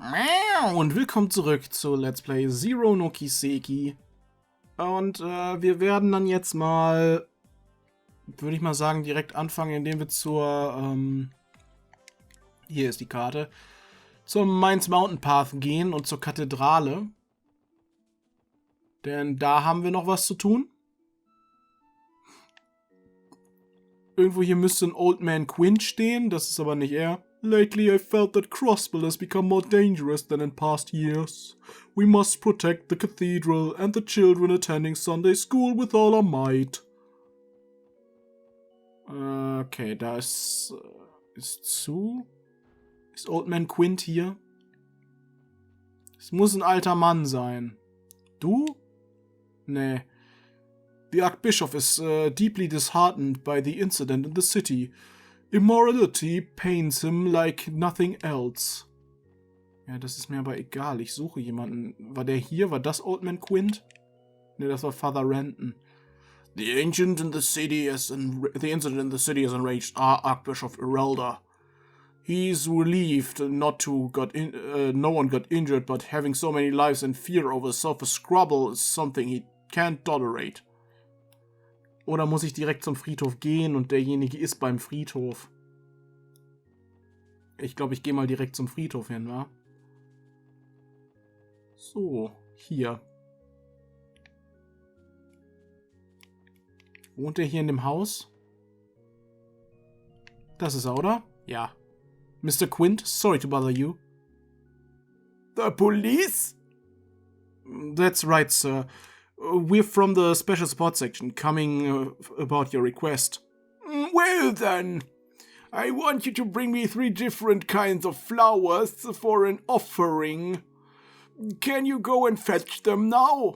Und willkommen zurück zu Let's Play Zero no Kiseki. Und wir werden dann jetzt mal, würde ich mal sagen, direkt anfangen, indem wir zur, hier ist die Karte, zum Mainz Mountain Path gehen und zur Kathedrale. Denn da haben wir noch was zu tun. Irgendwo hier müsste ein Old Man Quint stehen, das ist aber nicht er. Lately I felt that Crossbell has become more dangerous than in past years. We must protect the cathedral and the children attending Sunday school with all our might. Okay, da ist zu. Ist Old Man Quint hier? Es muss ein alter Mann sein. Du? Nee. The Archbishop is deeply disheartened by the incident in the city. Immorality pains him like nothing else. Ja, das ist mir aber egal. Ich suche jemanden. War der hier? War das Old Man Quint? Ne, das war Father Renton. The incident in the city has enraged our Archbishop Erelda. He's relieved no one got injured, but having so many lives and fear over a squabble is something he can't tolerate. Oder muss ich direkt zum Friedhof gehen und derjenige ist beim Friedhof? Ich glaube, ich gehe mal direkt zum Friedhof hin, wa? So, hier. Wohnt er hier in dem Haus? Das ist er, oder? Ja. Mr. Quint, sorry to bother you. The police? That's right, sir. We're from the Special Support Section, coming about your request. Well then, I want you to bring me 3 different kinds of flowers for an offering. Can you go and fetch them now?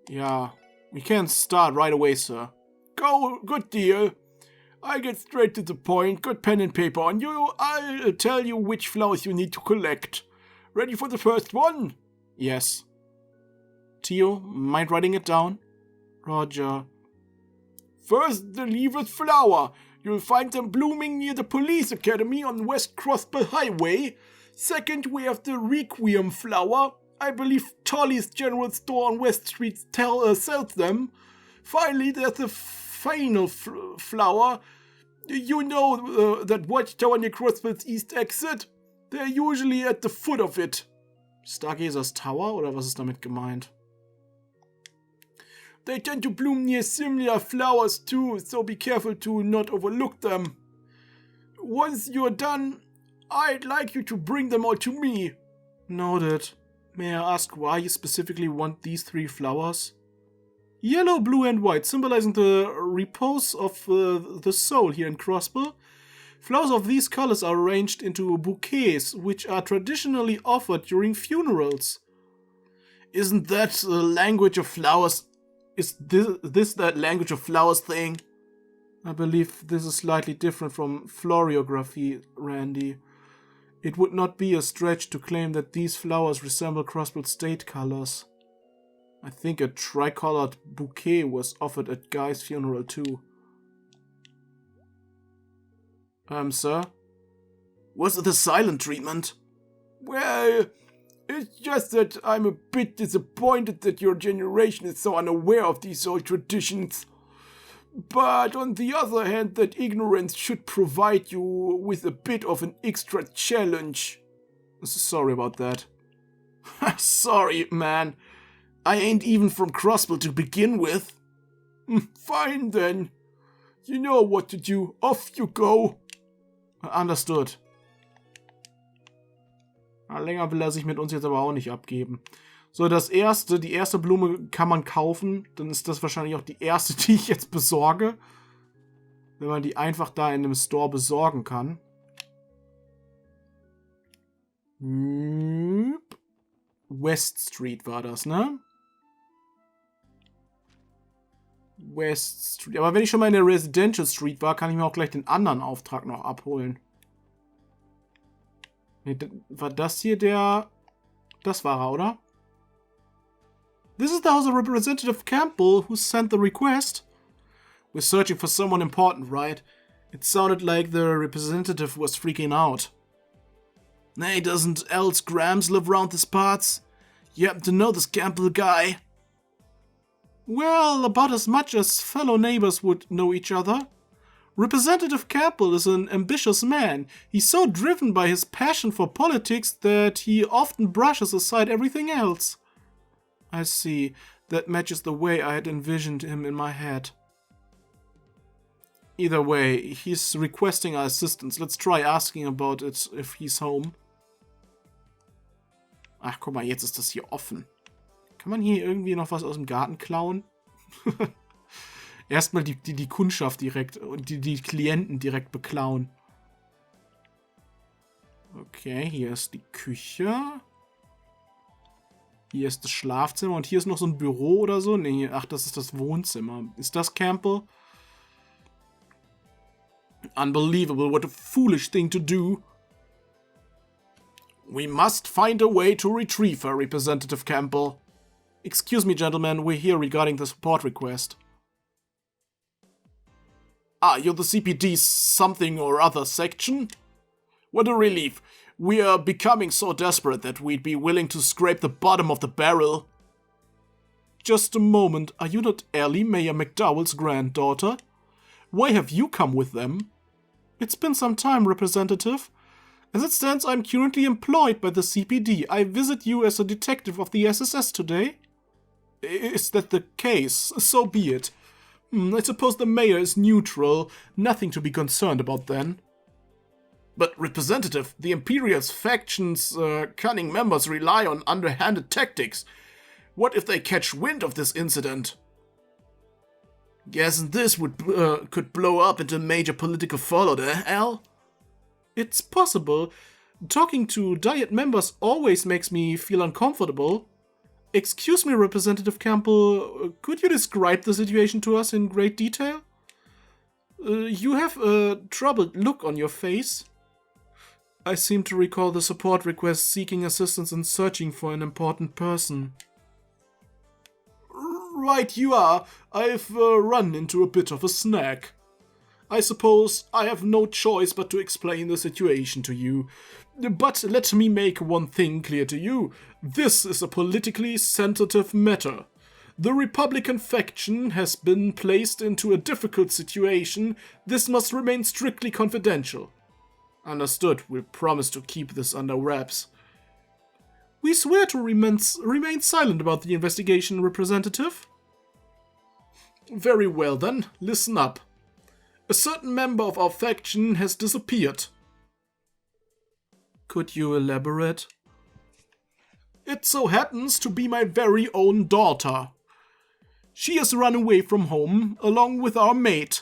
Yeah, we can start right away, sir. Go, good deal. I'll get straight to the point, got pen and paper on you. I'll tell you which flowers you need to collect. Ready for the first one? Yes. Theo, mind writing it down? Roger. First, the leafless flower. You'll find them blooming near the police academy on West Crossbell Highway. Second, we have the requiem flower. I believe Tolly's general store on West Street sells them. Finally, there's the final flower. You know that watchtower near Crossbell's east exit? They're usually at the foot of it. Stargazer's Tower, oder was ist damit gemeint? They tend to bloom near similar flowers too, so be careful to not overlook them. Once you're done, I'd like you to bring them all to me. Noted. May I ask why you specifically want these 3 flowers? Yellow, blue and white, symbolizing the repose of the soul here in Crossbell. Flowers of these colors are arranged into bouquets, which are traditionally offered during funerals. Isn't that the language of flowers? Is this that language of flowers thing? I believe this is slightly different from floriography, Randy. It would not be a stretch to claim that these flowers resemble Crossbell state colors. I think a tricolored bouquet was offered at Guy's funeral too. Sir? Was it the silent treatment? Well, it's just that I'm a bit disappointed that your generation is so unaware of these old traditions. But on the other hand, that ignorance should provide you with a bit of an extra challenge. Sorry about that. Sorry, man. I ain't even from Crossbell to begin with. Fine then. You know what to do. Off you go. Understood. Länger will er sich mit uns jetzt aber auch nicht abgeben. So, die erste Blume kann man kaufen. Dann ist das wahrscheinlich auch die erste, die ich jetzt besorge. Wenn man die einfach da in einem Store besorgen kann. West Street war das, ne? West Street. Aber wenn ich schon mal in der Residential Street war, kann ich mir auch gleich den anderen Auftrag noch abholen. Nee, war das hier der... Das war er, oder? This is the house of Representative Campbell, who sent the request. We're searching for someone important, right? It sounded like the representative was freaking out. Hey, doesn't else Grams live around these parts? You happen to know this Campbell guy? Well, about as much as fellow neighbors would know each other. Representative Campbell is an ambitious man. He's so driven by his passion for politics that he often brushes aside everything else. I see. That matches the way I had envisioned him in my head. Either way, he's requesting our assistance. Let's try asking about it if he's home. Ach, guck mal, jetzt ist das hier offen. Kann man hier irgendwie noch was aus dem Garten klauen? Erstmal die Kundschaft direkt und die Klienten direkt beklauen. Okay, hier ist die Küche. Hier ist das Schlafzimmer und hier ist noch so ein Büro oder so. Nee, ach, das ist das Wohnzimmer. Ist das Campbell? Unbelievable, what a foolish thing to do. We must find a way to retrieve her, Representative Campbell. Excuse me, gentlemen, we're here regarding the support request. Ah, you're the CPD something or other section? What a relief. We are becoming so desperate that we'd be willing to scrape the bottom of the barrel. Just a moment, are you not Ellie, Mayor McDowell's granddaughter? Why have you come with them? It's been some time, Representative. As it stands, I'm currently employed by the CPD. I visit you as a detective of the SSS today. Is that the case? So be it. I suppose the mayor is neutral. Nothing to be concerned about then. But, Representative, the Imperial's faction's cunning members rely on underhanded tactics. What if they catch wind of this incident? Guessing this could blow up into major political fallout, Al? It's possible. Talking to Diet members always makes me feel uncomfortable. Excuse me, Representative Campbell, could you describe the situation to us in great detail? You have a troubled look on your face. I seem to recall the support request seeking assistance in searching for an important person. Right you are. I've run into a bit of a snag. I suppose I have no choice but to explain the situation to you. But let me make one thing clear to you. This is a politically sensitive matter. The Republican faction has been placed into a difficult situation. This must remain strictly confidential. Understood. We promise to keep this under wraps. We swear to remain silent about the investigation, Representative. Very well then, listen up. A certain member of our faction has disappeared. Could you elaborate? It so happens to be my very own daughter. She has run away from home, along with our mate.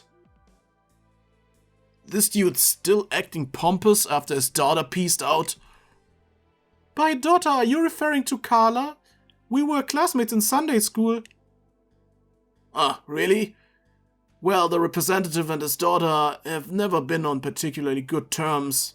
This dude's still acting pompous after his daughter pieced out? By daughter, are you referring to Carla? We were classmates in Sunday school. Ah, really? Well, the representative and his daughter have never been on particularly good terms.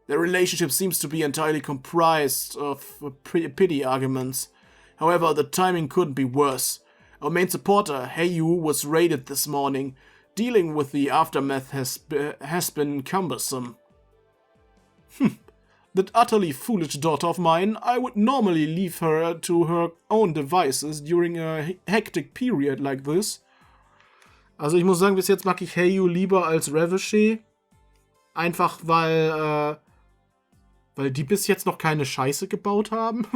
Their relationship seems to be entirely comprised of pity arguments. However, the timing couldn't be worse. Our main supporter, Eiyuu, was raided this morning. Dealing with the aftermath has been cumbersome. That utterly foolish daughter of mine, I would normally leave her to her own devices during a hectic period like this. Also ich muss sagen, bis jetzt mag ich Eiyuu lieber als Revochet. Einfach weil die bis jetzt noch keine Scheiße gebaut haben.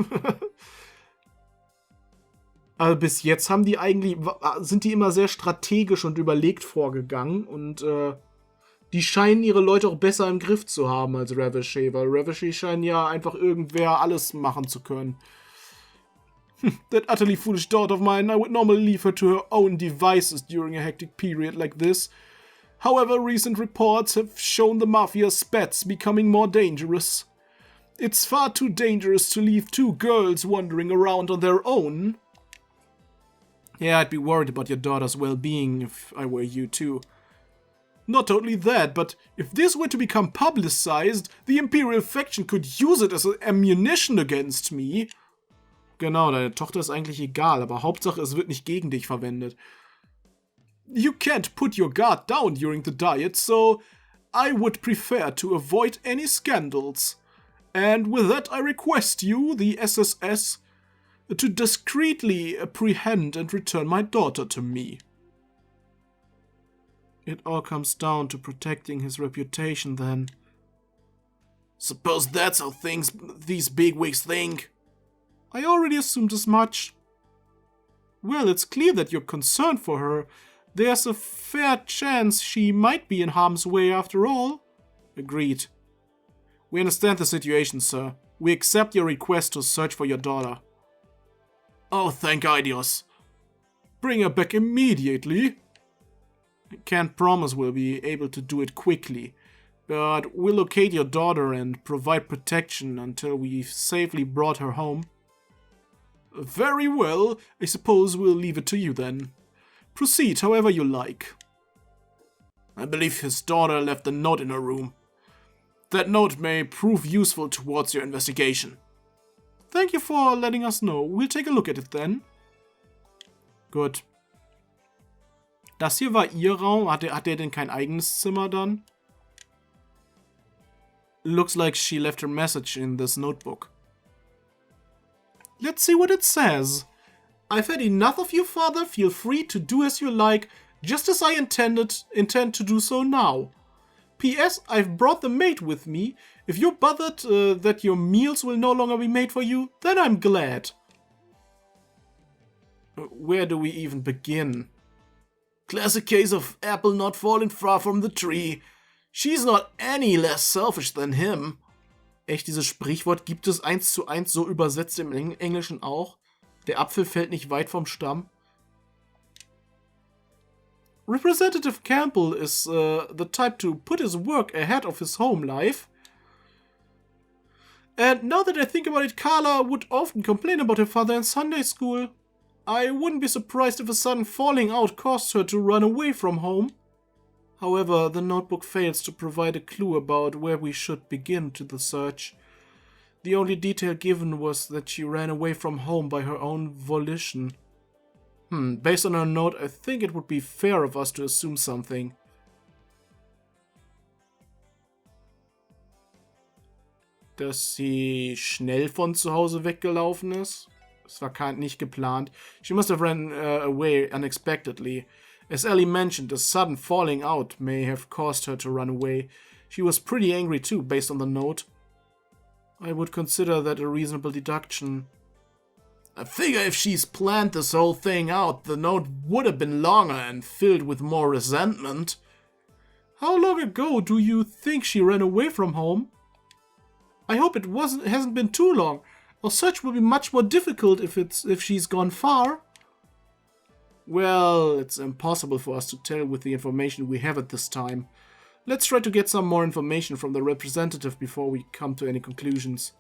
Also bis jetzt haben die eigentlich, sind die immer sehr strategisch und überlegt vorgegangen und die scheinen ihre Leute auch besser im Griff zu haben als Revochet, weil Revochet scheint ja einfach irgendwer alles machen zu können. That utterly foolish daughter of mine, I would normally leave her to her own devices during a hectic period like this. However, recent reports have shown the Mafia's spats becoming more dangerous. It's far too dangerous to leave two girls wandering around on their own. Yeah, I'd be worried about your daughter's well-being if I were you too. Not only that, but if this were to become publicized, the Imperial faction could use it as ammunition against me. Genau, deine Tochter ist eigentlich egal, aber Hauptsache es wird nicht gegen dich verwendet. You can't put your guard down during the diet, so I would prefer to avoid any scandals. And with that, I request you, the SSS, to discreetly apprehend and return my daughter to me. It all comes down to protecting his reputation then. Suppose that's how these bigwigs think. I already assumed as much. Well, it's clear that you're concerned for her. There's a fair chance she might be in harm's way after all. Agreed. We understand the situation, sir. We accept your request to search for your daughter. Oh, thank Dios. Bring her back immediately. I can't promise we'll be able to do it quickly, but we'll locate your daughter and provide protection until we've safely brought her home. Very well, I suppose we'll leave it to you then. Proceed however you like. I believe his daughter left a note in her room. That note may prove useful towards your investigation. Thank you for letting us know. We'll take a look at it then. Gut. Das hier war ihr Raum. Hat er denn kein eigenes Zimmer dann? Looks like she left her message in this notebook. Let's see what it says. I've had enough of you, father. Feel free to do as you like, just as I intend to do so now. P.S. I've brought the maid with me. If you're bothered that your meals will no longer be made for you, then I'm glad. Where do we even begin? Classic case of apple not falling far from the tree. She's not any less selfish than him. Echt, dieses Sprichwort gibt es 1:1 so übersetzt im Englischen auch? Der Apfel fällt nicht weit vom Stamm. Representative Campbell is the type to put his work ahead of his home life. And now that I think about it, Carla would often complain about her father in Sunday school. I wouldn't be surprised if a sudden falling out caused her to run away from home. However, the notebook fails to provide a clue about where we should begin to the search. The only detail given was that she ran away from home by her own volition. Based on her note, I think it would be fair of us to assume something. Dass sie schnell von zu Hause weggelaufen ist? Das war nicht geplant. She must have ran away unexpectedly. As Ellie mentioned, a sudden falling out may have caused her to run away. She was pretty angry too, based on the note. I would consider that a reasonable deduction. I figure if she's planned this whole thing out, the note would have been longer and filled with more resentment. How long ago do you think she ran away from home? I hope it hasn't been too long. Our search will be much more difficult if she's gone far. Well, it's impossible for us to tell with the information we have at this time. Let's try to get some more information from the representative before we come to any conclusions.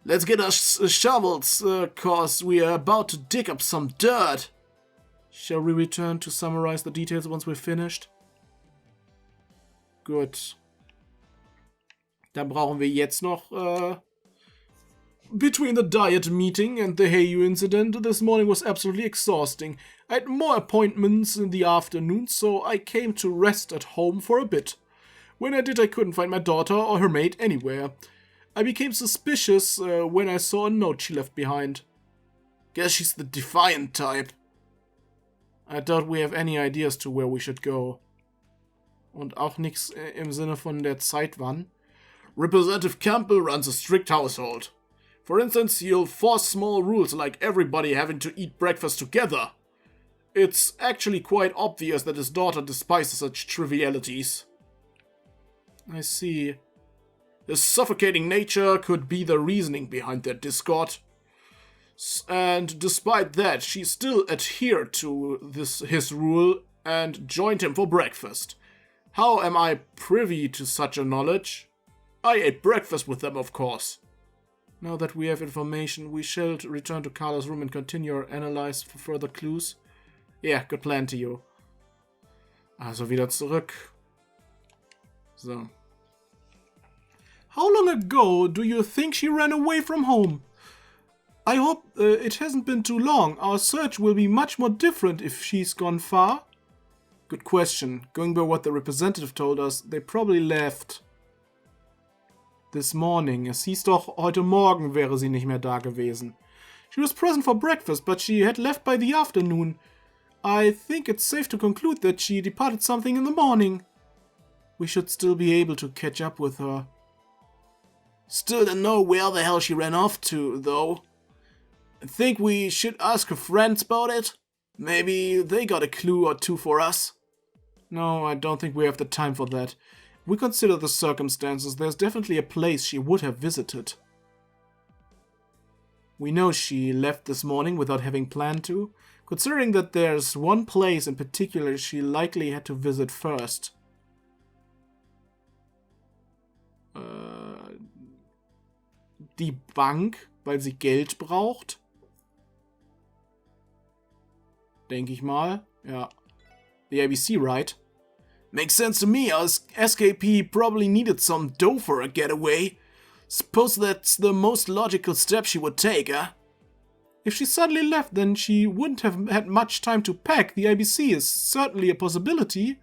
Let's get our shovels, cause we are about to dig up some dirt. Shall we return to summarize the details once we're finished? Gut. Dann brauchen wir jetzt noch, Between the diet meeting and the Eiyuu incident, this morning was absolutely exhausting. I had more appointments in the afternoon, so I came to rest at home for a bit. When I did, I couldn't find my daughter or her maid anywhere. I became suspicious when I saw a note she left behind. Guess she's the defiant type. I doubt we have any ideas to where we should go. Und auch nichts im Sinne von der Zeit wann. Representative Campbell runs a strict household. For instance, he'll force small rules like everybody having to eat breakfast together. It's actually quite obvious that his daughter despises such trivialities. I see. His suffocating nature could be the reasoning behind their discord. And despite that, she still adhered to his rule and joined him for breakfast. How am I privy to such a knowledge? I ate breakfast with them, of course. Now that we have information, we shall return to Carla's room and continue our analyze for further clues. Yeah, good plan to you. Also wieder zurück. So. How long ago do you think she ran away from home? I hope it hasn't been too long. Our search will be much more different if she's gone far. Good question. Going by what the representative told us, they probably left. this morning. Es hieß doch, heute Morgen wäre sie nicht mehr da gewesen. She was present for breakfast, but she had left by the afternoon. I think it's safe to conclude that she departed something in the morning. We should still be able to catch up with her. Still don't know where the hell she ran off to, though. I think we should ask her friends about it. Maybe they got a clue or two for us. No, I don't think we have the time for that. If we consider the circumstances, there's definitely a place she would have visited. We know she left this morning without having planned to, considering that there's one place in particular she likely had to visit first. Die Bank, weil sie Geld braucht? Denke ich mal. Ja. The ABC, right? Makes sense to me. Our SKP probably needed some dough for a getaway. Suppose that's the most logical step she would take, huh? If she suddenly left, then she wouldn't have had much time to pack. The ABC is certainly a possibility.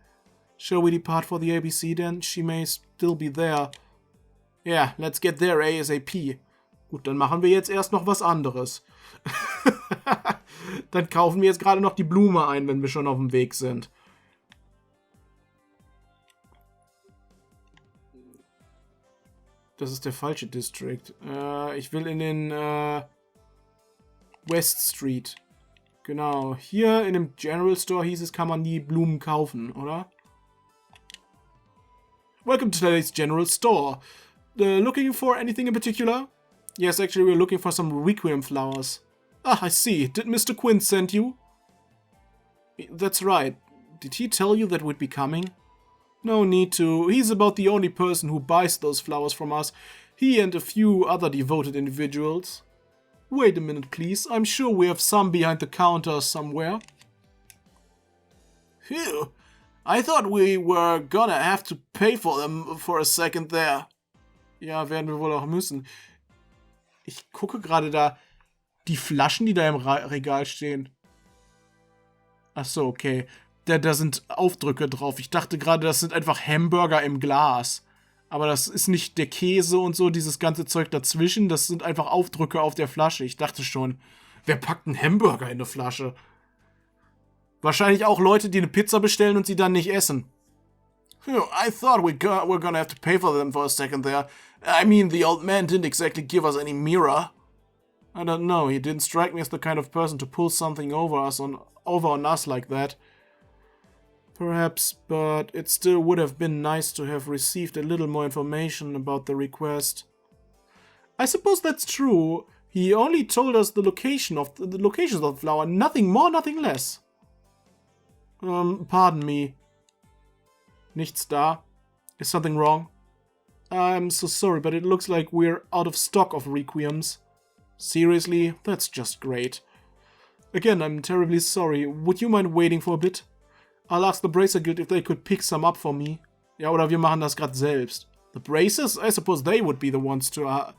Shall we depart for the ABC then? She may still be there. Yeah, let's get there ASAP. Gut, dann machen wir jetzt erst noch was anderes. Dann kaufen wir jetzt gerade noch die Blume ein, wenn wir schon auf dem Weg sind. Das ist der falsche District. Ich will in den West Street. Genau. Hier in dem General Store hieß es, kann man die Blumen kaufen, oder? Welcome to today's General Store. Looking for anything in particular? Yes, actually we're looking for some requiem flowers. Ah, I see. Did Mr. Quint send you? That's right. Did he tell you that we'd be coming? No need to. He's about the only person who buys those flowers from us. He and a few other devoted individuals. Wait a minute, please. I'm sure we have some behind the counter somewhere. Phew. I thought we were gonna have to pay for them for a second there. Ja, werden wir wohl auch müssen. Ich gucke gerade da. Die Flaschen, die da im Regal stehen. Ach so, okay. Da sind Aufdrücke drauf. Ich dachte gerade, das sind einfach Hamburger im Glas. Aber das ist nicht der Käse und so, dieses ganze Zeug dazwischen. Das sind einfach Aufdrücke auf der Flasche. Ich dachte schon, wer packt einen Hamburger in eine Flasche? Wahrscheinlich auch Leute, die eine Pizza bestellen und sie dann nicht essen. I thought we're gonna have to pay for them for a second there. I mean, the old man didn't exactly give us any mirror. I don't know, he didn't strike me as the kind of person to pull something over on us like that. Perhaps, but it still would have been nice to have received a little more information about the request. I suppose that's true. He only told us the locations of the flower, nothing more, nothing less. Pardon me. Nichts da. Is something wrong? I'm so sorry, but it looks like we're out of stock of requiems. Seriously? That's just great. Again, I'm terribly sorry. Would you mind waiting for a bit? I'll ask the Bracer Guild if they could pick some up for me. Ja, oder wir machen das grad selbst. The Bracers? I suppose they would be the ones to ask.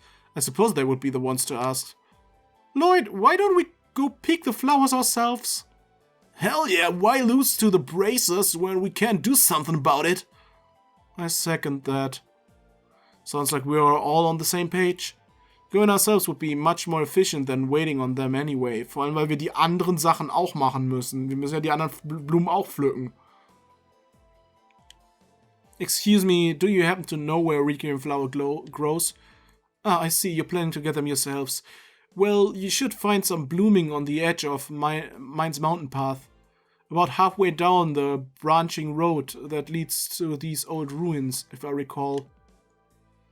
Lloyd, why don't we go pick the flowers ourselves? Hell yeah, why lose to the Bracers when we can't do something about it? I second that. Sounds like we are all on the same page. Going ourselves would be much more efficient than waiting on them anyway. Vor allem, weil wir die anderen Sachen auch machen müssen. Wir müssen ja die anderen Blumen auch pflücken. Excuse me, do you happen to know where a requiem flower grows? Ah, I see, you're planning to get them yourselves. Well, you should find some blooming on the edge of mine's mountain path. About halfway down the branching road that leads to these old ruins, if I recall.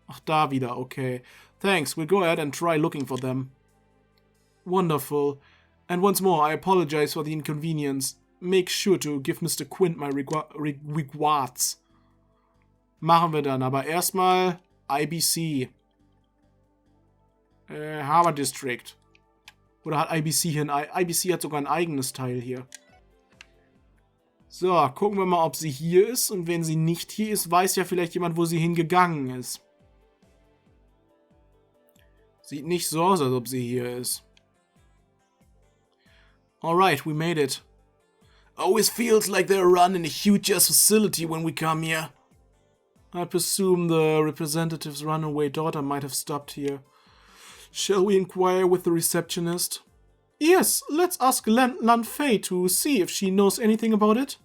Ach, da wieder, okay. Thanks, we'll go ahead and try looking for them. Wonderful. And once more, I apologize for the inconvenience. Make sure to give Mr. Quint my regards. Machen wir dann, aber erstmal IBC. Harbor District. Oder hat IBC hier IBC hat sogar ein eigenes Teil hier. So, gucken wir mal, ob sie hier ist. Und wenn sie nicht hier ist, weiß ja vielleicht jemand, wo sie hingegangen ist. Sieht nicht so aus, als ob sie hier ist. Alright, we made it. Always feels like they're running a huge ass facility when we come here. I presume the representative's runaway daughter might have stopped here. Shall we inquire with the receptionist? Yes, let's ask Lan Fei to see if she knows anything about it.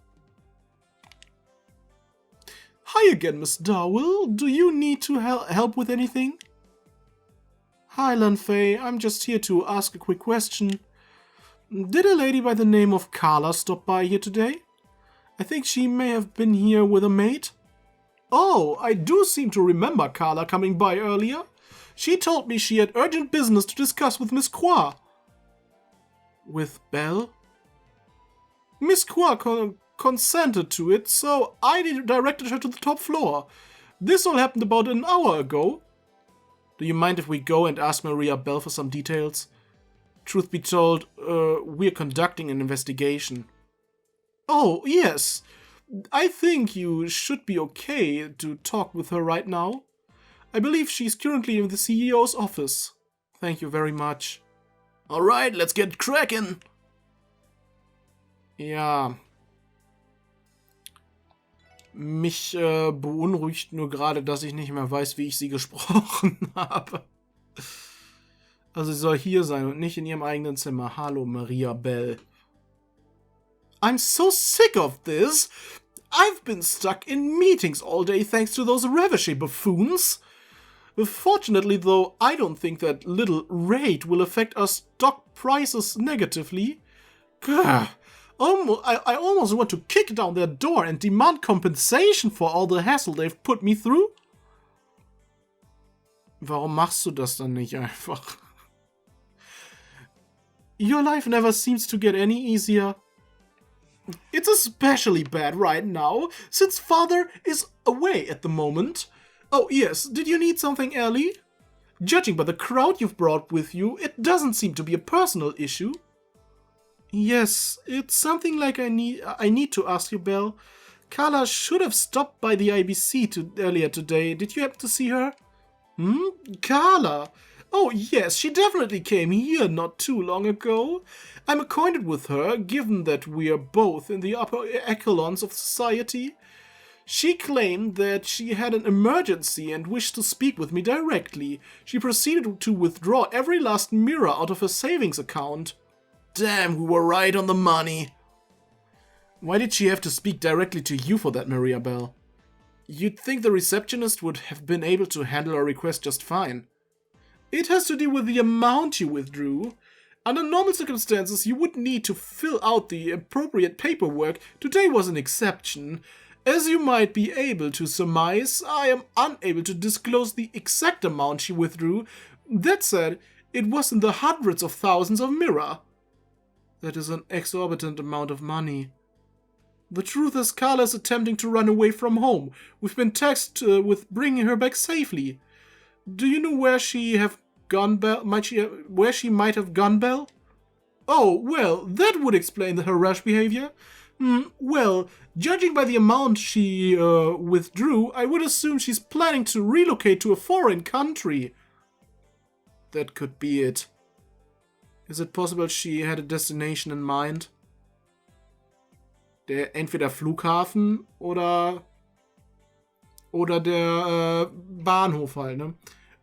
Hi again, Miss Darwell. Do you need to help with anything? Hi, Lan Fei. I'm just here to ask a quick question. Did a lady by the name of Carla stop by here today? I think she may have been here with a maid. Oh, I do seem to remember Carla coming by earlier. She told me she had urgent business to discuss with Miss Qua. With Belle? Miss Qua consented to it, so I directed her to the top floor. This all happened about an hour ago. Do you mind if we go and ask Maria Belle for some details? Truth be told, we're conducting an investigation. Oh, yes. I think you should be okay to talk with her right now. I believe she's currently in the CEO's office. Thank you very much. Alright, let's get cracking. Ja. Mich beunruhigt nur gerade, dass ich nicht mehr weiß, wie ich sie gesprochen habe. Also sie soll hier sein und nicht in ihrem eigenen Zimmer. Hallo, Maria Belle. I'm so sick of this. I've been stuck in meetings all day thanks to those Reveche buffoons. Fortunately, though, I don't think that little raid will affect our stock prices negatively. Gah. I almost want to kick down their door and demand compensation for all the hassle they've put me through. Warum machst du das dann nicht einfach? Your life never seems to get any easier. It's especially bad right now, since father is away at the moment. Oh yes, did you need something, Ellie? Judging by the crowd you've brought with you, it doesn't seem to be a personal issue. Yes, it's something like I need to ask you, Belle. Carla should have stopped by the IBC earlier today. Did you happen to see her? Carla? Oh yes, she definitely came here not too long ago. I'm acquainted with her, given that we're both in the upper echelons of society. She claimed that she had an emergency and wished to speak with me directly. She proceeded to withdraw every last mirror out of her savings account. Damn, we were right on the money. Why did she have to speak directly to you for that, Maria Belle? You'd think the receptionist would have been able to handle her request just fine. It has to do with the amount you withdrew. Under normal circumstances, you would need to fill out the appropriate paperwork. Today was an exception. As you might be able to surmise, I am unable to disclose the exact amount she withdrew. That said, it was in the hundreds of thousands of mirror. That is an exorbitant amount of money. The truth is, Carla is attempting to run away from home. We've been tasked with bringing her back safely. Do you know where she have gone, Belle? Where she might have gone, Belle? Oh, well, that would explain her rash behavior. Well, judging by the amount she withdrew, I would assume she's planning to relocate to a foreign country. That could be it. Is it possible she had a destination in mind? Entweder Flughafen oder der Bahnhof halt, ne?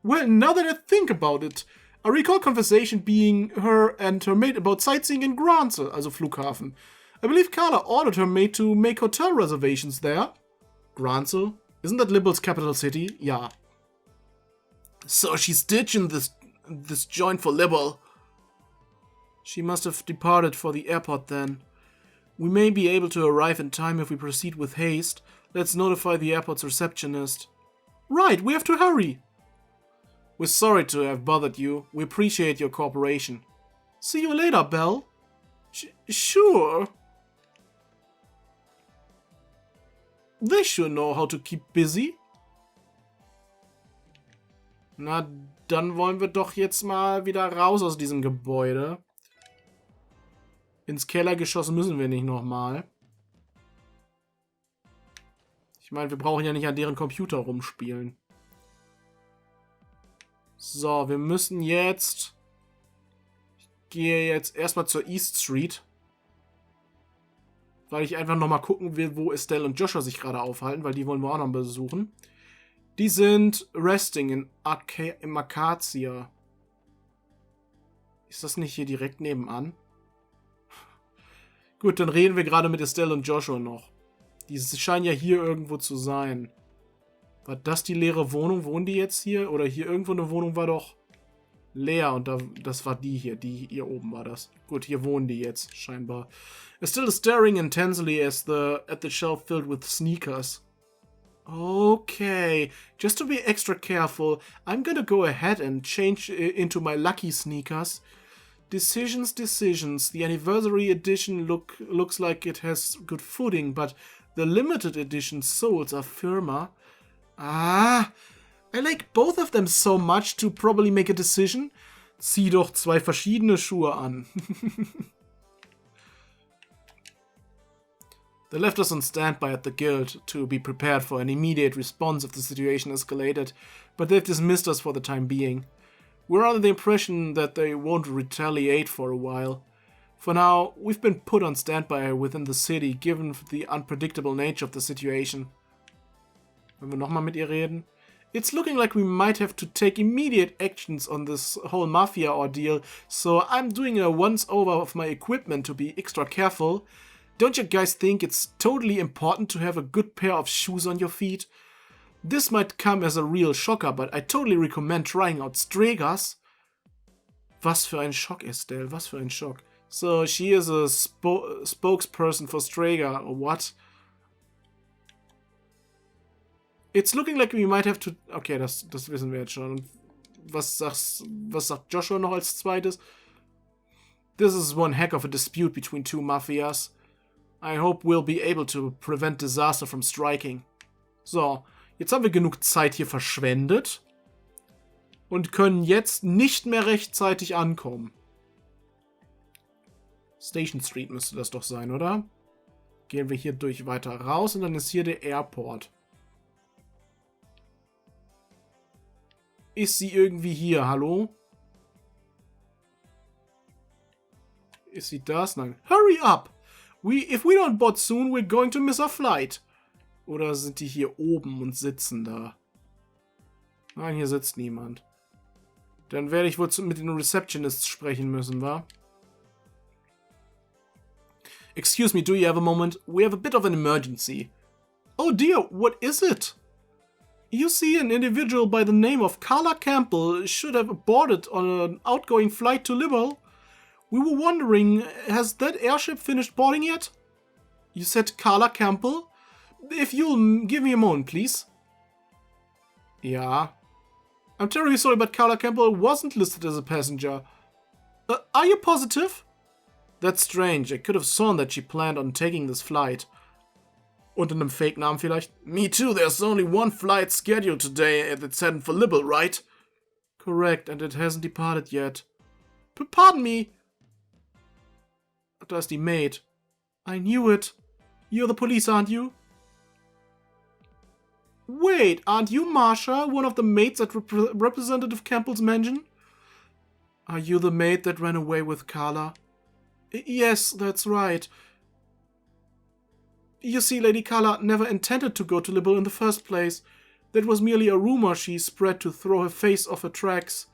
Well, now that I think about it, I recall conversation being her and her maid about sightseeing in Granze, also Flughafen. I believe Carla ordered her maid to make hotel reservations there. Granze? Isn't that Liberal's capital city? Yeah. So she's ditching this joint for Liberal. She must have departed for the airport then. We may be able to arrive in time if we proceed with haste. Let's notify the airport's receptionist. Right, we have to hurry. We're sorry to have bothered you. We appreciate your cooperation. See you later, Belle. Sure. They sure know how to keep busy. Na, dann wollen wir doch jetzt mal wieder raus aus diesem Gebäude. Ins Kellergeschoss müssen wir nicht nochmal. Ich meine, wir brauchen ja nicht an deren Computer rumspielen. So, wir müssen jetzt... Ich gehe jetzt erstmal zur East Street. Weil ich einfach nochmal gucken will, wo Estelle und Joshua sich gerade aufhalten, weil die wollen wir auch noch besuchen. Die sind resting im Akacia. Ist das nicht hier direkt nebenan? Gut, dann reden wir gerade mit Stelle und Joshua noch. Die scheinen ja hier irgendwo zu sein. War das die leere Wohnung? Wohnen die jetzt hier? Oder hier irgendwo eine Wohnung war doch leer und das war die hier oben war das. Gut, hier wohnen die jetzt, scheinbar. Still staring intensely at the shelf filled with sneakers. Okay, just to be extra careful, I'm gonna go ahead and change into my lucky sneakers. Decisions. The anniversary edition looks like it has good footing, but the limited edition soles are firmer. Ah, I like both of them so much to probably make a decision. Zieh doch 2 verschiedene Schuhe an. They left us on standby at the guild to be prepared for an immediate response if the situation escalated, but they've dismissed us for the time being. We're under the impression that they won't retaliate for a while. For now, we've been put on standby within the city, given the unpredictable nature of the situation. Wollen wir nochmal mit ihr reden? It's looking like we might have to take immediate actions on this whole mafia ordeal, so I'm doing a once-over of my equipment to be extra careful. Don't you guys think it's totally important to have a good pair of shoes on your feet? This might come as a real shocker, but I totally recommend trying out Stregas. Was für ein Schock, Estelle, was für ein Schock. So, she is a spokesperson for Strega, or what? It's looking like we might have to... Okay, das wissen wir jetzt schon. Was sagt Joshua noch als zweites? This is one heck of a dispute between 2 mafias. I hope we'll be able to prevent disaster from striking. So, jetzt haben wir genug Zeit hier verschwendet und können jetzt nicht mehr rechtzeitig ankommen. Station Street müsste das doch sein, oder? Gehen wir hier durch weiter raus und dann ist hier der Airport. Ist sie irgendwie hier? Hallo? Ist sie das? Nein. Hurry up! If we don't board soon, we're going to miss our flight. Oder sind die hier oben und sitzen da? Nein, hier sitzt niemand. Dann werde ich wohl mit den Receptionists sprechen müssen, wa? Excuse me, do you have a moment? We have a bit of an emergency. Oh dear, what is it? You see, an individual by the name of Carla Campbell should have boarded on an outgoing flight to Liberal. We were wondering, has that airship finished boarding yet? You said Carla Campbell? If you'll give me a moment, please. Yeah. I'm terribly sorry, but Carla Campbell wasn't listed as a passenger. Are you positive? That's strange. I could have sworn that she planned on taking this flight. Unter einem Fake-Namen vielleicht? Me too, there's only one flight scheduled today and it's heading for Liberal, right? Correct, and it hasn't departed yet. Pardon me. Da ist die Maid. I knew it. You're the police, aren't you? Wait, aren't you Marsha, one of the maids at Representative Campbell's mansion? Are you the maid that ran away with Carla? Yes, that's right. You see, Lady Carla never intended to go to Liberal in the first place. That was merely a rumor she spread to throw her face off her tracks.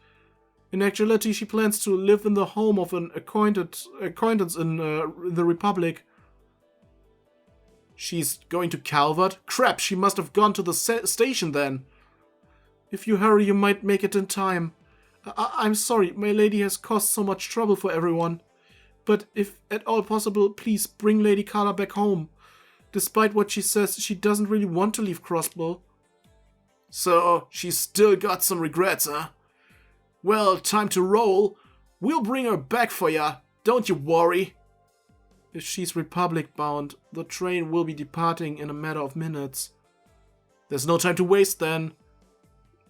In actuality, she plans to live in the home of an acquaintance in the Republic. She's going to CLAVARD? Crap, she must have gone to the station then. If you hurry, you might make it in time. I'm sorry, my lady has caused so much trouble for everyone. But if at all possible, please bring Lady Carla back home. Despite what she says, she doesn't really want to leave Crossbell. So, she's still got some regrets, huh? Well, time to roll. We'll bring her back for ya. Don't you worry. If she's Republic bound, the train will be departing in a matter of minutes. There's no time to waste then.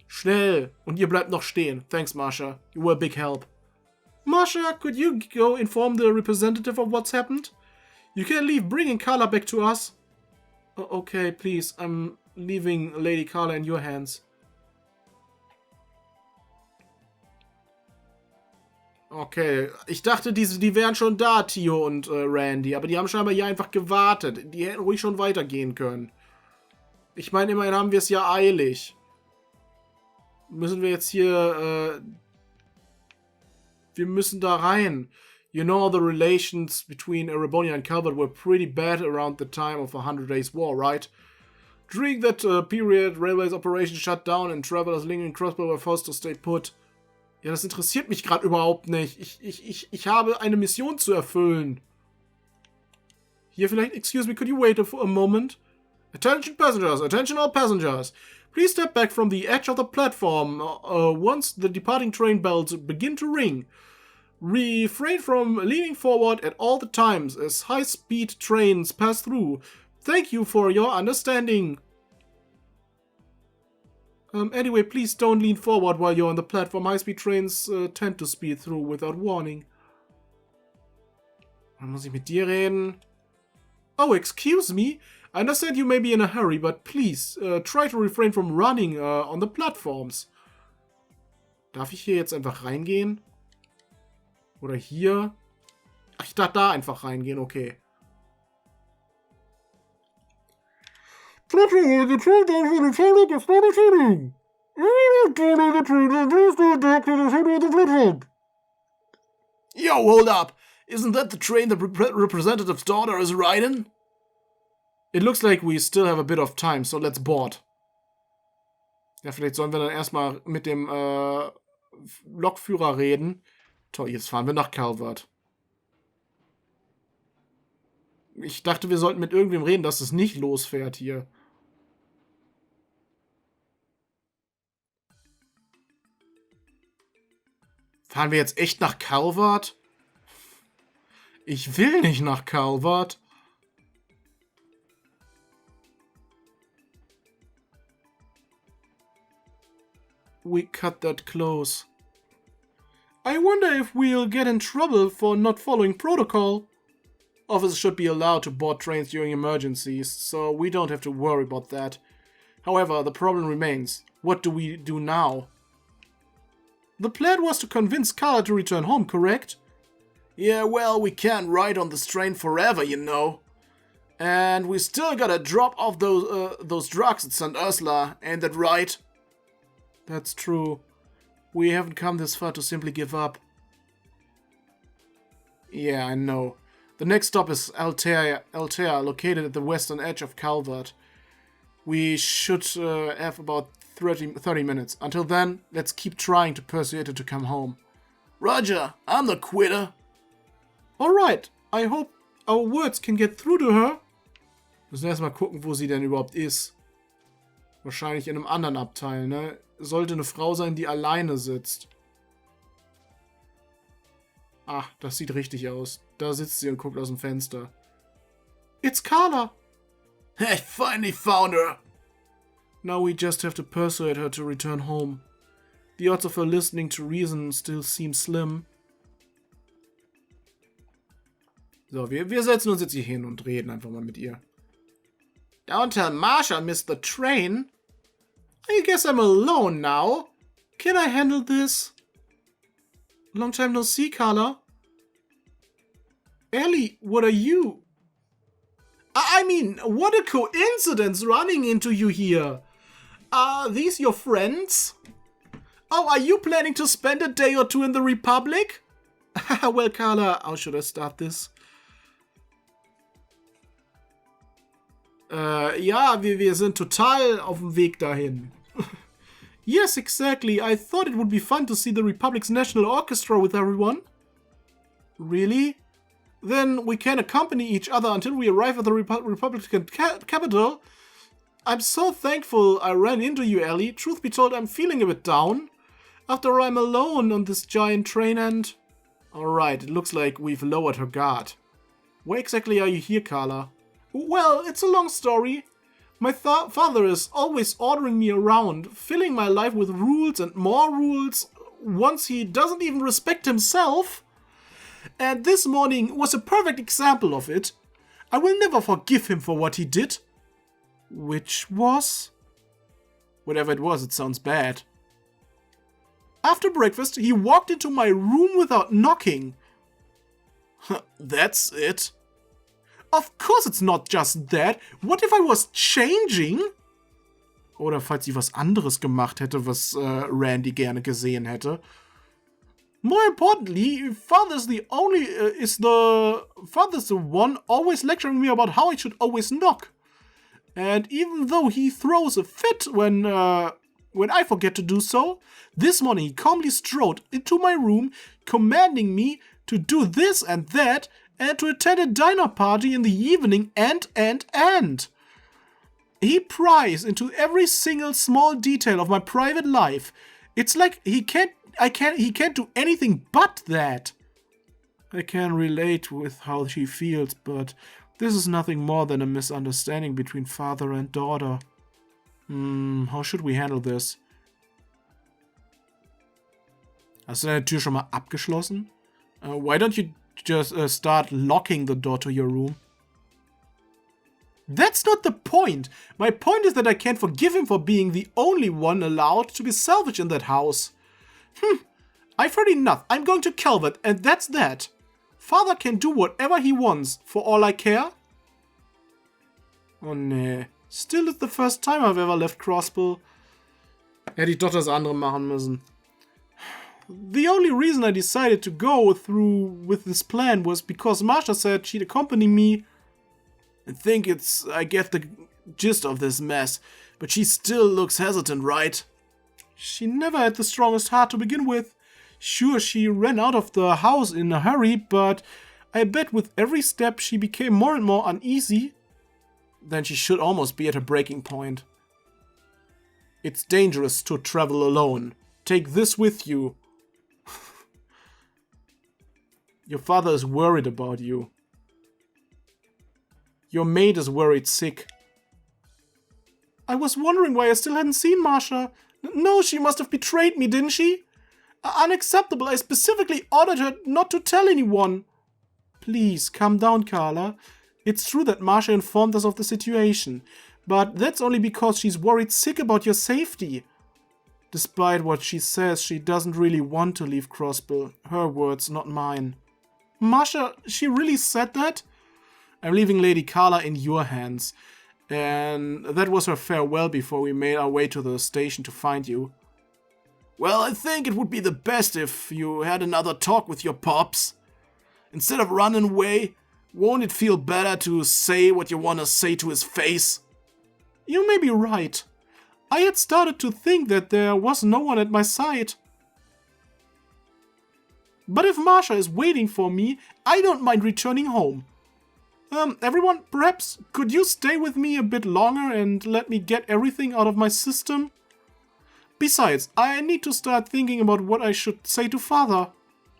Schnell! Und ihr bleibt noch stehen. Thanks, Marsha. You were a big help. Marsha, could you go inform the representative of what's happened? You can't leave bringing Carla back to us. Okay, please. I'm leaving Lady Carla in your hands. Okay, ich dachte, die wären schon da, Tio und Randy, aber die haben scheinbar hier einfach gewartet. Die hätten ruhig schon weitergehen können. Ich meine, immerhin haben wir es ja eilig. Müssen wir jetzt hier, wir müssen da rein. You know, the relations between Erebonia and Calvard were pretty bad around the time of the 100 Days War, right? During that period, railways operations shut down and travelers lingering Crossbell were forced to stay put. Ja, das interessiert mich gerade überhaupt nicht. Ich habe eine Mission zu erfüllen. Hier vielleicht, excuse me, could you wait for a moment? Attention passengers, attention all passengers. Please step back from the edge of the platform once the departing train bells begin to ring. Refrain from leaning forward at all the times as high-speed trains pass through. Thank you for your understanding. Anyway, please don't lean forward while you're on the platform. High-speed trains tend to speed through without warning. Dann muss ich mit dir reden. Oh, excuse me. I understand you may be in a hurry, but please try to refrain from running on the platforms. Darf ich hier jetzt einfach reingehen? Oder hier? Ach, ich darf da einfach reingehen, okay. Yo, hold up! Isn't that the train the representative's daughter is riding? It looks like we still have a bit of time, so let's board. Ja, vielleicht sollen wir dann erstmal mit dem Lokführer reden. Toll, jetzt fahren wir nach CLAVARD. Ich dachte, wir sollten mit irgendwem reden, dass es nicht losfährt hier. Fahren wir jetzt echt nach CLAVARD? Ich will nicht nach CLAVARD. We cut that close. I wonder if we'll get in trouble for not following protocol. Officers should be allowed to board trains during emergencies, so we don't have to worry about that. However, the problem remains. What do we do now? The plan was to convince Carla to return home, correct? Yeah, well, we can't ride on this train forever, you know. And we still gotta drop off those drugs at St. Ursula, ain't that right? That's true. We haven't come this far to simply give up. Yeah, I know. The next stop is Altea, located at the western edge of CLAVARD. We should have about 30 minutes. Until then, let's keep trying to persuade her to come home. Roger, I'm the quitter. Alright, I hope our words can get through to her. Müssen erstmal gucken, wo sie denn überhaupt ist. Wahrscheinlich in einem anderen Abteil, ne? Sollte eine Frau sein, die alleine sitzt. Ach, das sieht richtig aus. Da sitzt sie und guckt aus dem Fenster. It's Carla! I finally found her! Now we just have to persuade her to return home. The odds of her listening to reason still seem slim. So, wir setzen uns jetzt hier hin und reden einfach mal mit ihr. Don't tell Marsha I missed the train. I guess I'm alone now. Can I handle this? Long time no see, Carla. Ellie, what are you? I mean, what a coincidence running into you here. Are these your friends? Oh, are you planning to spend a day or two in the Republic? Well, Carla, how should I start this? Ja, wir sind total auf dem Weg dahin. Yes, exactly. I thought it would be fun to see the Republic's National Orchestra with everyone. Really? Then we can accompany each other until we arrive at the Republican capital. I'm so thankful I ran into you, Ellie. Truth be told, I'm feeling a bit down. After I'm alone on this giant train and... Alright, it looks like we've lowered her guard. Where exactly are you here, Carla? Well, it's a long story. My father is always ordering me around, filling my life with rules and more rules, once he doesn't even respect himself. And this morning was a perfect example of it. I will never forgive him for what he did. Which was? Whatever it was, it sounds bad. After breakfast, he walked into my room without knocking. That's it. Of course it's not just that. What if I was changing? Oder falls sie was anderes gemacht hätte, was Randy gerne gesehen hätte. More importantly, father's the one always lecturing me about how I should always knock. And even though he throws a fit when I forget to do so, this morning he calmly strode into my room, commanding me to do this and that, and to attend a dinner party in the evening, and. He pries into every single small detail of my private life. It's like he can't do anything but that. I can relate with how she feels, but this is nothing more than a misunderstanding between father and daughter. How should we handle this? Hast du deine Tür schon mal abgeschlossen? Why don't you just start locking the door to your room? That's not the point. My point is that I can't forgive him for being the only one allowed to be selfish in that house. I've heard enough. I'm going to CLAVARD, and that's that. Father can do whatever he wants, for all I care. Oh nee. Still it's the first time I've ever left Crossbell. Hätte ich doch das andere machen müssen. The only reason I decided to go through with this plan was because Marsha said she'd accompany me. I get the gist of this mess, but she still looks hesitant, right? She never had the strongest heart to begin with. Sure, she ran out of the house in a hurry, but I bet with every step she became more and more uneasy. Then she should almost be at her breaking point. It's dangerous to travel alone. Take this with you. Your father is worried about you. Your maid is worried sick. I was wondering why I still hadn't seen Marsha. No, she must have betrayed me, didn't she? Unacceptable. I specifically ordered her not to tell anyone. Please, calm down, Carla. It's true that Marsha informed us of the situation, but that's only because she's worried sick about your safety. Despite what she says, she doesn't really want to leave Crossbell. Her words, not mine. Marsha, she really said that? I'm leaving Lady Carla in your hands. And that was her farewell before we made our way to the station to find you. Well, I think it would be the best if you had another talk with your pops. Instead of running away, won't it feel better to say what you want to say to his face? You may be right. I had started to think that there was no one at my side. But if Marsha is waiting for me, I don't mind returning home. Everyone, perhaps could you stay with me a bit longer and let me get everything out of my system? Besides, I need to start thinking about what I should say to father.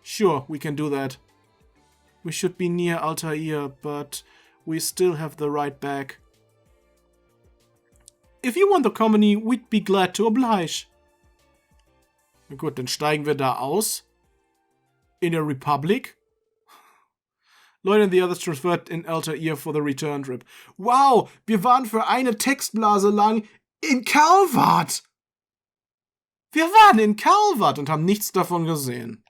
Sure, we can do that. We should be near Altair, but we still have the ride back. If you want the company, we'd be glad to oblige. Na gut, dann steigen wir da aus. In a Republic. Lloyd and the others transferred in Altair for the return trip. Wow, wir waren für eine Textblase lang in CLAVARD. Wir waren in CLAVARD und haben nichts davon gesehen.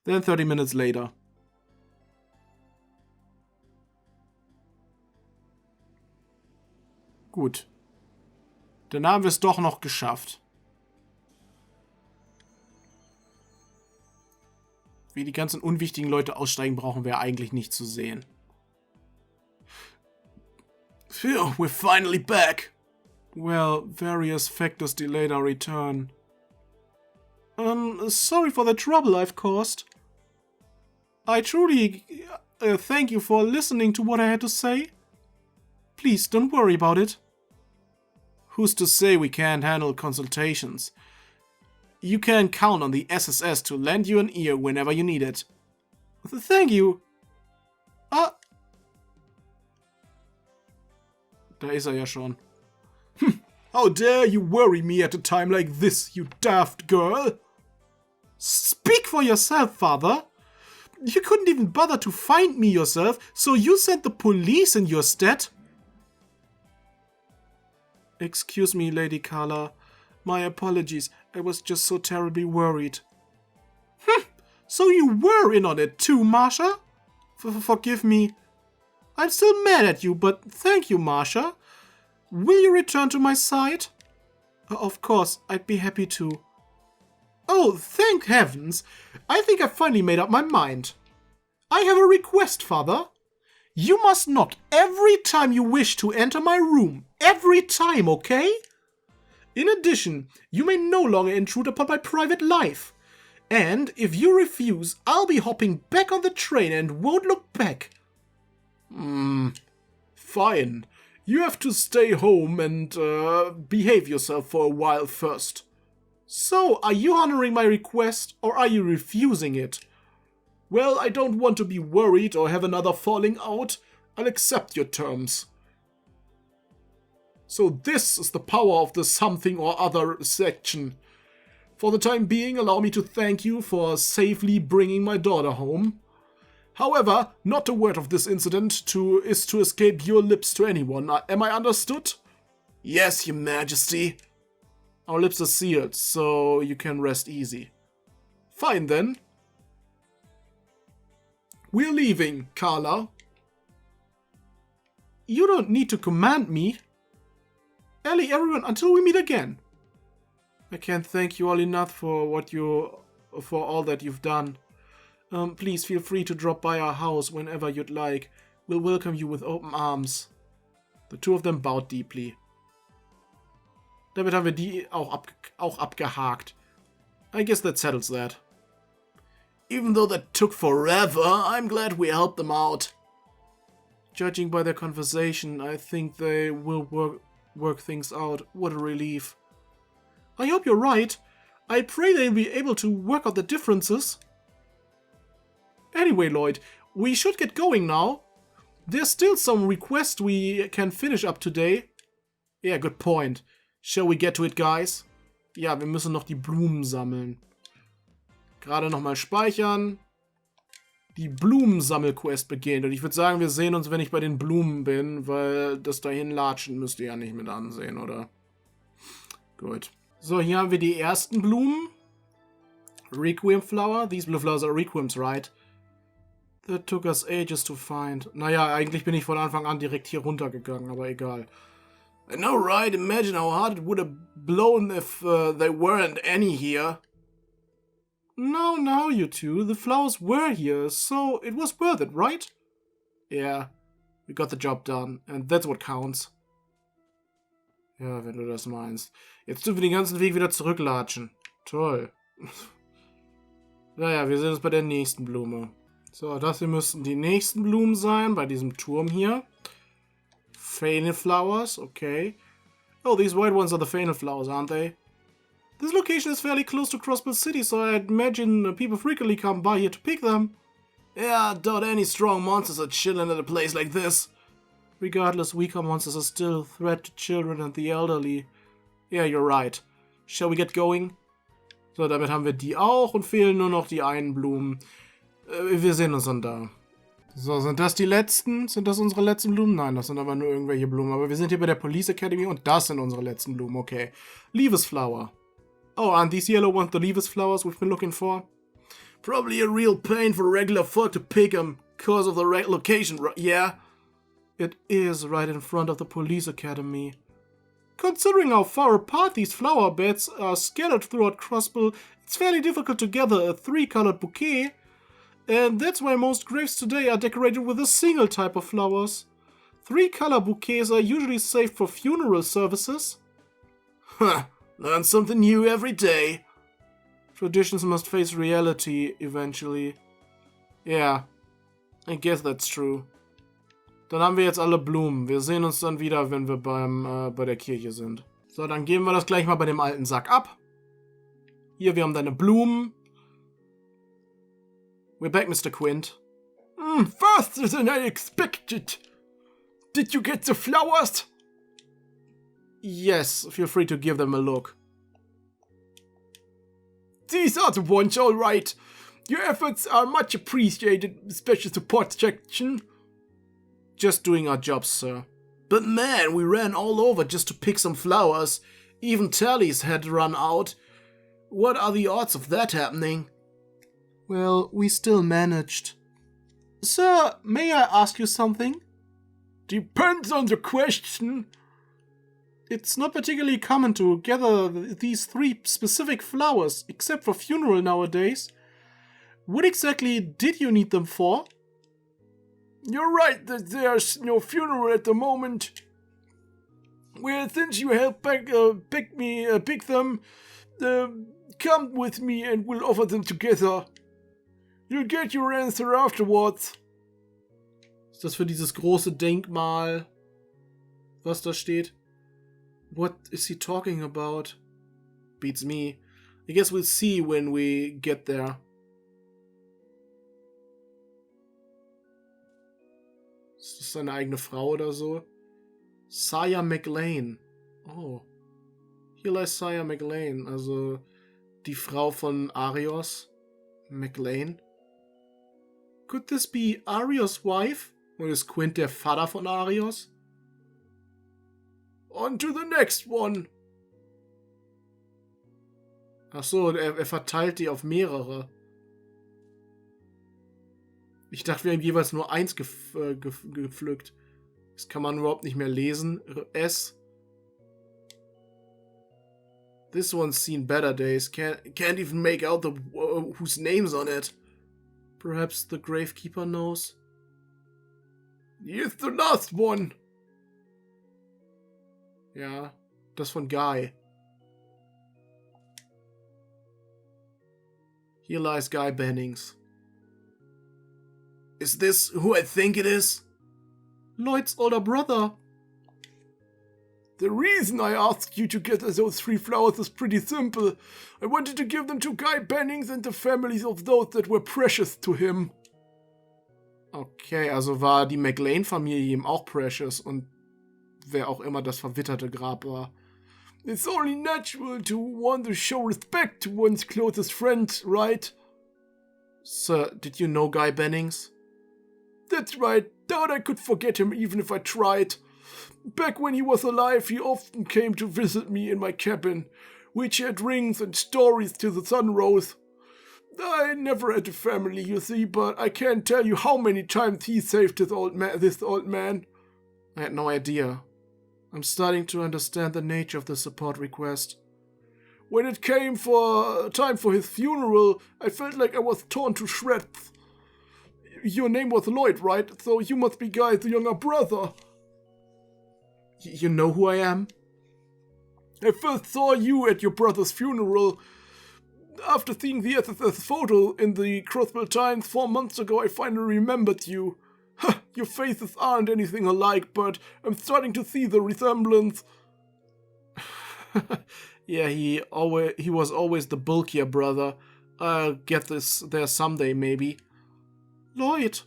Then 30 minutes later. Gut. Dann haben wir es doch noch geschafft. Wie die ganzen unwichtigen Leute aussteigen, brauchen wir eigentlich nicht zu sehen. Phew, we're finally back. Well, various factors delayed our return. Sorry for the trouble I've caused. I truly thank you for listening to what I had to say. Please, don't worry about it. Who's to say we can't handle consultations? You can count on the SSS to lend you an ear whenever you need it. Thank you. Da ist er ja schon. How dare you worry me at a time like this, you daft girl? Speak for yourself, father. You couldn't even bother to find me yourself, so you sent the police in your stead. Excuse me, Lady Carla. My apologies. I was just so terribly worried. So you were in on it too, Marsha? Forgive me. I'm still mad at you, but thank you, Marsha. Will you return to my side? Of course, I'd be happy to. Oh, thank heavens! I think I've finally made up my mind. I have a request, Father. You must knock every time you wish to enter my room. Every time, okay? In addition, you may no longer intrude upon my private life. And if you refuse, I'll be hopping back on the train and won't look back. Fine. You have to stay home and behave yourself for a while first. So, are you honoring my request or are you refusing it? Well, I don't want to be worried or have another falling out. I'll accept your terms. So this is the power of the something or other section. For the time being, allow me to thank you for safely bringing my daughter home. However, not a word of this incident is to escape your lips to anyone. Am I understood? Yes, Your Majesty. Our lips are sealed, so you can rest easy. Fine then. We're leaving, Carla. You don't need to command me. Ellie, everyone, until we meet again. I can't thank you all enough for all that you've done. Please feel free to drop by our house whenever you'd like. We'll welcome you with open arms. The two of them bowed deeply. Damit haben wir die auch abgehakt. I guess that settles that. Even though that took forever, I'm glad we helped them out. Judging by their conversation, I think they will work things out. What a relief. I hope you're right. I pray they'll be able to work out the differences. Anyway, Lloyd, we should get going now. There's still some requests we can finish up today. Yeah, good point. Shall we get to it, guys? Ja, wir müssen noch die Blumen sammeln. Gerade nochmal speichern. Die Blumensammelquest beginnt. Und ich würde sagen, wir sehen uns, wenn ich bei den Blumen bin, weil das dahin latschen müsst ihr ja nicht mit ansehen, oder? Gut. So, hier haben wir die ersten Blumen. Requiem Flower. These blue flowers are Requiems, right? That took us ages to find. Naja, eigentlich bin ich von Anfang an direkt hier runtergegangen, aber egal. I know, right? Imagine how hard it would have blown if there weren't any here. No, you two. The flowers were here, so it was worth it, right? Yeah, we got the job done, and that's what counts. Ja, wenn du das meinst. Jetzt dürfen wir den ganzen Weg wieder zurücklatschen. Toll. Naja, wir sehen uns bei der nächsten Blume. So, das hier müssten die nächsten Blumen sein, bei diesem Turm hier. Fainal flowers, okay. Oh, these white ones are the fainal flowers, aren't they? This location is fairly close to Crossbell City, so I'd imagine people frequently come by here to pick them. Yeah, I doubt any strong monsters are chilling at a place like this. Regardless, weaker monsters are still a threat to children and the elderly. Yeah, you're right. Shall we get going? So, damit haben wir die auch und fehlen nur noch die einen Blumen. Wir sehen uns dann da. So, sind das die letzten? Sind das unsere letzten Blumen? Nein, das sind aber nur irgendwelche Blumen. Aber wir sind hier bei der Police Academy und das sind unsere letzten Blumen. Okay. Leaves flower. Oh, and these yellow ones, the leaves flowers we've been looking for? Probably a real pain for regular folk to pick them, because of the right location, yeah? It is right in front of the police academy. Considering how far apart these flower beds are scattered throughout Crossbell, it's fairly difficult to gather a three-colored bouquet. And that's why most graves today are decorated with a single type of flowers. Three-color bouquets are usually saved for funeral services. Huh, learn something new every day. Traditions must face reality eventually. Yeah, I guess that's true. Dann haben wir jetzt alle Blumen. Wir sehen uns dann wieder, wenn wir bei der Kirche sind. So, dann geben wir das gleich mal bei dem alten Sack ab. Hier, wir haben deine Blumen. We're back, Mr. Quint. Faster than I expected. Did you get the flowers? Yes, feel free to give them a look. These are the ones, all right. Your efforts are much appreciated, Special Support Section. Just doing our jobs, sir. But man, we ran all over just to pick some flowers. Even tallies had run out. What are the odds of that happening? Well, we still managed. Sir, may I ask you something? Depends on the question. It's not particularly common to gather these 3 specific flowers, except for funeral nowadays. What exactly did you need them for? You're right that there's no funeral at the moment. Well, since you helped pick them, come with me and we'll offer them together. You'll get your answer afterwards. Ist das für dieses große Denkmal, was da steht? What is he talking about? Beats me. I guess we'll see when we get there. Ist das seine eigene Frau oder so? Saya McLean. Oh. Hier lies Saya McLean, also die Frau von Arios. McLean. Could this be Arios' wife? Oder ist Quint der Vater von Arios? On to the next one. Ach so, er verteilt die auf mehrere. Ich dachte, wir haben jeweils nur eins gepflückt. Das kann man überhaupt nicht mehr lesen. S. This one's seen better days. Can't even make out whose name's on it. Perhaps the gravekeeper knows. Here's the last one. Ja, das von Guy. Here lies Guy Bannings. Is this who I think it is? Lloyd's older brother. The reason I asked you to get us those 3 flowers is pretty simple. I wanted to give them to Guy Bannings and the families of those that were precious to him. Okay, also war die McLean-Familie ihm auch precious und wer auch immer das verwitterte Grab war. It's only natural to want to show respect to one's closest friend, right? Sir, did you know Guy Bannings? That's right. Doubt I could forget him even if I tried. Back when he was alive, he often came to visit me in my cabin. We shared rings and stories till the sun rose. I never had a family, you see, but I can't tell you how many times he saved this old man. I had no idea. I'm starting to understand the nature of the support request. When it came for time for his funeral, I felt like I was torn to shreds. Your name was Lloyd, right? So you must be Guy's younger brother. You know who I am? I first saw you at your brother's funeral. After seeing the SSS photo in the Crossbell Times 4 months ago, I finally remembered you. Your faces aren't anything alike, but I'm starting to see the resemblance. Yeah, he was always the bulkier brother. I'll get this there someday, maybe. Lloyd!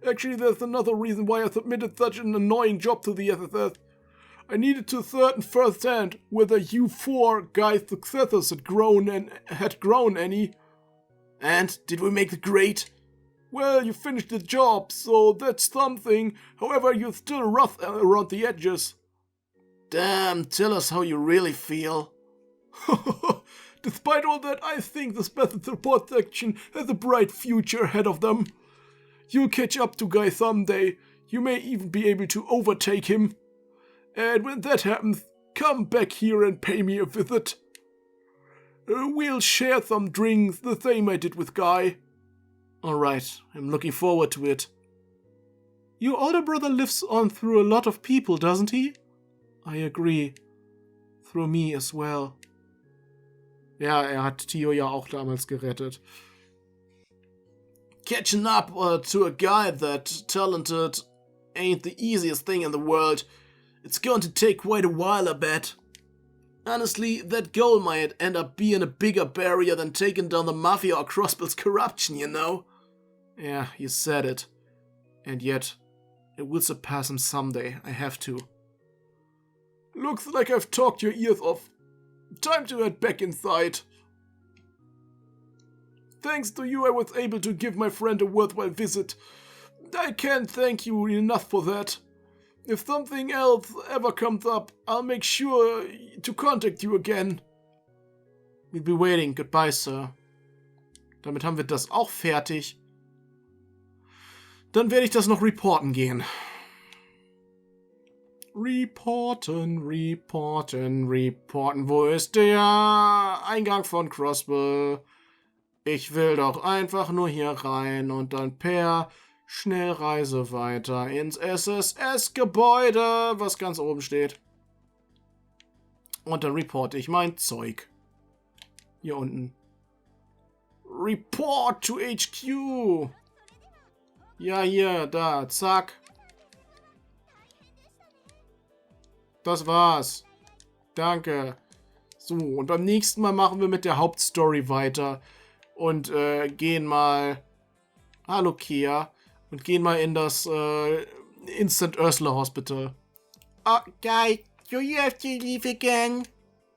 Actually, there's another reason why I submitted such an annoying job to the SSS. I needed to ascertain firsthand whether you 4 guys' successors had grown any. And did we make the grade? Well, you finished the job, so that's something. However, you're still rough around the edges. Damn, tell us how you really feel. Despite all that, I think the special support section has a bright future ahead of them. You'll catch up to Guy someday. You may even be able to overtake him. And when that happens, come back here and pay me a visit. We'll share some drinks, the same I did with Guy. Alright, I'm looking forward to it. Your older brother lives on through a lot of people, doesn't he? I agree. Through me as well. Ja, hat Tio ja auch damals gerettet. Catching up to a guy that talented ain't the easiest thing in the world. It's going to take quite a while, I bet. Honestly, that goal might end up being a bigger barrier than taking down the Mafia or Crossbell's corruption, you know? Yeah, you said it. And yet, it will surpass him someday, I have to. Looks like I've talked your ears off. Time to head back inside. Thanks to you, I was able to give my friend a worthwhile visit. I can't thank you enough for that. If something else ever comes up, I'll make sure to contact you again. We'll be waiting. Goodbye, sir. Damit haben wir das auch fertig. Dann werde ich das noch reporten gehen. Reporten. Wo ist der Eingang von Crossbell? Ich will doch einfach nur hier rein und dann per Schnellreise weiter ins SSS-Gebäude, was ganz oben steht. Und dann reporte ich mein Zeug. Hier unten. Report to HQ. Ja, hier, da, zack. Das war's. Danke. So, und beim nächsten Mal machen wir mit der Hauptstory weiter. Und gehen mal... Hallo, Kia. Und gehen mal in das Instant Ursula Hospital. Oh, guys, do you have to leave again?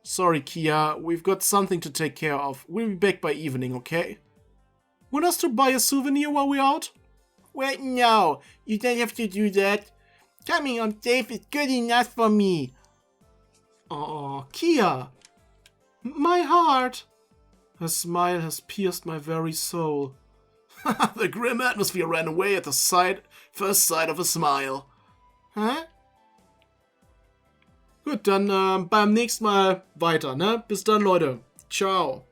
Sorry, Kia. We've got something to take care of. We'll be back by evening, okay? Want us to buy a souvenir while we're out? Well, no. You don't have to do that. Coming home safe is good enough for me. Oh, Kia. My heart. Her smile has pierced my very soul. The grim atmosphere ran away at the first sight of a smile. Hä? Gut, dann beim nächsten Mal weiter, ne? Bis dann, Leute. Ciao.